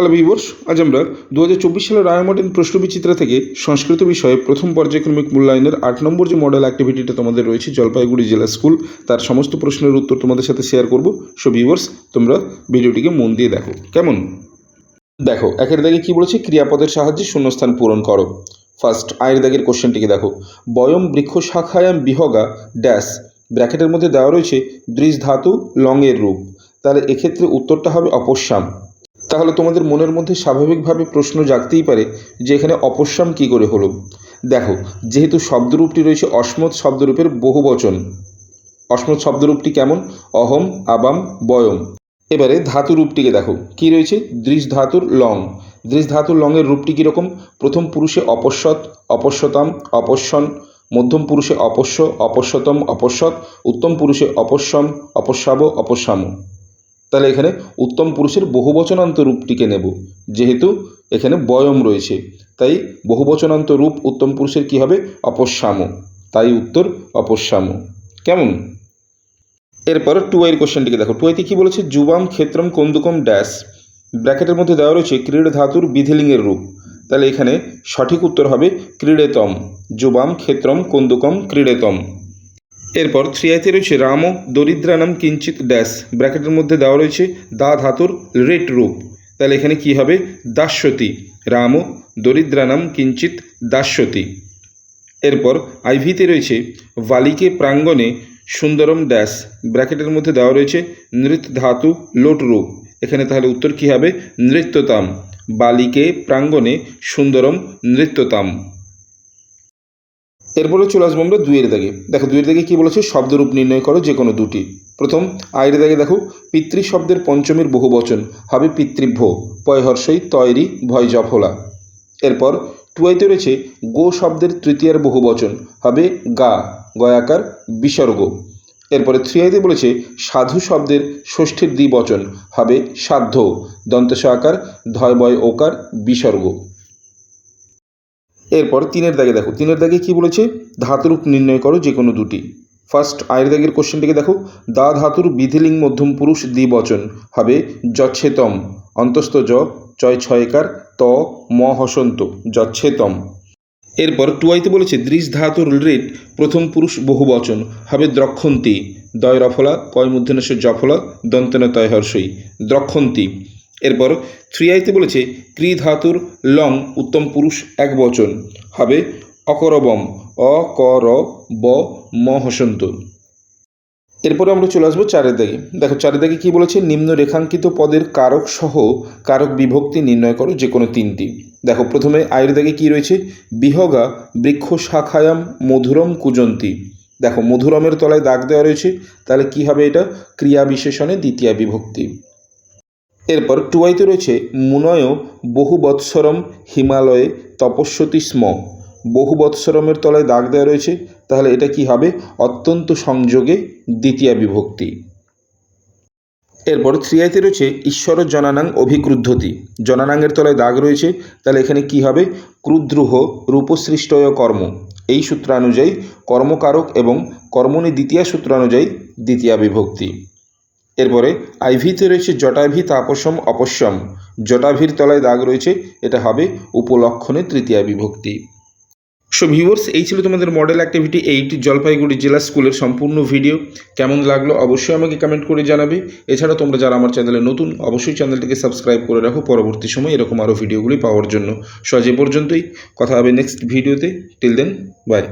Hello viewers, আজ আমরা 2024 সালের রায়মডেল প্রশ্নবিচিত্রা থেকে সংস্কৃত বিষয়ে প্রথম পর্যায়ক্রমিক মূল্যায়নের 8 নম্বর যে মডেল অ্যাক্টিভিটিটা তোমাদের রয়েছে জলপাইগুড়ি জেলা স্কুল, তার সমস্ত প্রশ্নের উত্তর তোমাদের সাথে শেয়ার করব। সো ভিউয়ার্স, তোমরা ভিডিওটিকে মন দিয়ে দেখো। কেমন? দেখো, একের দাগে কি বলেছে, ক্রিয়াপদের সাহায্যে শূন্যস্থান পূরণ করো। ফার্স্ট আয়ের দাগের কোশ্চেনটিকে দেখো, বয়ম বৃক্ষ শাখায়াম বিহগা ড্যাশ, ব্র্যাকেটের মধ্যে দেওয়া রয়েছে দৃশ ধাতু লং এর রূপ। তাহলে এক্ষেত্রে উত্তরটা হবে অপস্যাম। তাহলে তোমাদের মনের মধ্যে স্বাভাবিকভাবে প্রশ্ন জাগতেই পারে যে এখানে অপস্যাম কী করে হলো। দেখো, যেহেতু শব্দরূপটি রয়েছে অস্মৎ শব্দরূপের বহুবচন, অস্মৎ শব্দরূপটি কেমন? অহম, আবাম, বয়ম। এবারে ধাতুরূপটিকে দেখো, কি রয়েছে? দৃশ ধাতুর লং। দৃশ ধাতুর লংয়ের রূপটি কীরকম? প্রথম পুরুষে অপস্যৎ, অপস্যতাম, অপস্যন, মধ্যম পুরুষে অপস্য, অপস্যতম, অপস্যৎ, উত্তম পুরুষে অপস্যম, অপস্যাব, অপস্যাম। তাহলে এখানে উত্তম পুরুষের বহুবচনান্ত রূপটিকে নেব, যেহেতু এখানে বয়ম রয়েছে, তাই বহুবচনান্ত রূপ উত্তম পুরুষের কি হবে? অপস্যাম। তাই উত্তর অপস্যাম। কেমন? এরপর টুয়ের কোশ্চেনটিকে দেখো, টুয়েতে কি বলেছে? যুবাম ক্ষেত্রম কন্দুকম ড্যাশ, ব্র্যাকেটের মধ্যে দেওয়া রয়েছে ক্রীড় ধাতুর বিধিলিঙ্গের রূপ। তাহলে এখানে সঠিক উত্তর হবে ক্রীড়েতম। যুবাম ক্ষেত্রম কন্দুকম ক্রীড়েতম। এরপর থ্রিয়াতে রয়েছে রাম দরিদ্রানাম কিঞ্চিত ড্যাশ, ব্র্যাকেটের মধ্যে দেওয়া রয়েছে দা ধাতুর রেট রূপ। তাহলে এখানে কি হবে? দাস্যতি। রাম দরিদ্রানাম কিঞ্চিত দাস্যতি। এরপর আইভিতে রয়েছে বালিকে প্রাঙ্গণে সুন্দরম ড্যাশ, ব্র্যাকেটের মধ্যে দেওয়া রয়েছে নৃত্য ধাতু লোট রূপ। এখানে তাহলে উত্তর কী হবে? নৃত্যতাম। বালিকে প্রাঙ্গণে সুন্দরম নৃত্যতাম। এরপরে চলে আসবো আমরা দুইয়ের দাগে। দেখো, দুইয়ের দাগে কী বলেছে? শব্দরূপ নির্ণয় করো যে কোনো দুটি। প্রথম আয়ের দাগে দেখো, পিতৃ শব্দের পঞ্চমীর বহুবচন হবে পিতৃভ্য, পয় হর্ষই তয়রি ভয় জফলা। এরপর টুয়াইতে রয়েছে গো শব্দের তৃতীয়ার বহুবচন হবে গা, গয়াকার বিসর্গ। এরপরে থ্রিয়াইতে বলেছে সাধু শব্দের ষষ্ঠীর দ্বিবচন হবে সাধ্য, দন্তস আকার ধয় বয় ওকার বিসর্গ। এরপর তিনের দাগে দেখো, তিনের দাগে কি বলেছে? ধাতুরূপ নির্ণয় করো যে কোনো দুটি। ফার্স্ট আয়ের দাগের কোশ্চেনটিকে দেখো, দা ধাতুর বিধিলিঙ্গ মধ্যম পুরুষ দ্বিবচন হবে যচ্ছেতম, অন্তস্থ জ চয় ছয়কার ত ম হসন্ত, যচ্ছেতম। এরপর টুয়াইতে বলেছে দৃশ ধাতুর রেট প্রথম পুরুষ বহুবচন হবে দ্রক্ষন্তি, দয় রফলা কয় মূর্ধন্যস্য জফলা দন্তন তয় হর্ষই, দ্রক্ষন্তি। এরপর থ্রিয়াইতে বলেছে ক্রি ধাতুর লং উত্তম পুরুষ এক বচন হবে অকরবম, অকর ব ম হসন্ত। এরপরে আমরা চলে আসবো চারের দাগে। দেখো, চারের দাগে কী বলেছে? নিম্ন রেখাঙ্কিত পদের কারক সহ কারক বিভক্তি নির্ণয় করো যে কোনো তিনটি। দেখো, প্রথমে আয়ের দাগে কী রয়েছে? বিহগা বৃক্ষ শাখায়াম মধুরম কুজন্তী। দেখো, মধুরমের তলায় দাগ দেওয়া রয়েছে, তাহলে কি হবে? এটা ক্রিয়া বিশেষণে দ্বিতীয়া বিভক্তি। এরপর টুয়াইতে রয়েছে মুনয় বহু বৎসরম হিমালয়ে তপস্যতি স্ম, বহু বৎসরমের তলায় দাগ দেওয়া রয়েছে, তাহলে এটা কি হবে? অত্যন্ত সংযোগে দ্বিতীয়া বিভক্তি। এরপর থ্রিয়াইতে রয়েছে ঈশ্বর জনানাং অভিক্রুদ্ধতি, জনানাঙ্গের তলায় দাগ রয়েছে, তাহলে এখানে কি হবে? ক্রুদ্রুহ রূপসৃষ্টয় কর্ম। এই সূত্রানুযায়ী কর্মকারক এবং কর্মণি দ্বিতীয়া সূত্রানুযায়ী দ্বিতীয়া বিভক্তি। এরপরে আইভিতে রয়েছে জটাভি তাপসম অপস্যম, জটাভির তলায় দাগ রয়েছে, এটা হবে উপলক্ষণে তৃতীয়া বিভক্তি। সো ভিউয়ার্স, এই ছিল তোমাদের মডেল অ্যাক্টিভিটি 8 জলপাইগুড়ি জেলা স্কুলের সম্পূর্ণ ভিডিও। কেমন লাগলো অবশ্যই আমাকে কমেন্ট করে জানাবে। এছাড়া তোমরা যারা আমার চ্যানেলে নতুন, অবশ্যই চ্যানেলটিকে সাবস্ক্রাইব করে রাখো পরবর্তী সময় এরকম আরও ভিডিওগুলি পাওয়ার জন্য। সো আজ এ পর্যন্তই, কথা হবে নেক্সট ভিডিওতে। Till then, by.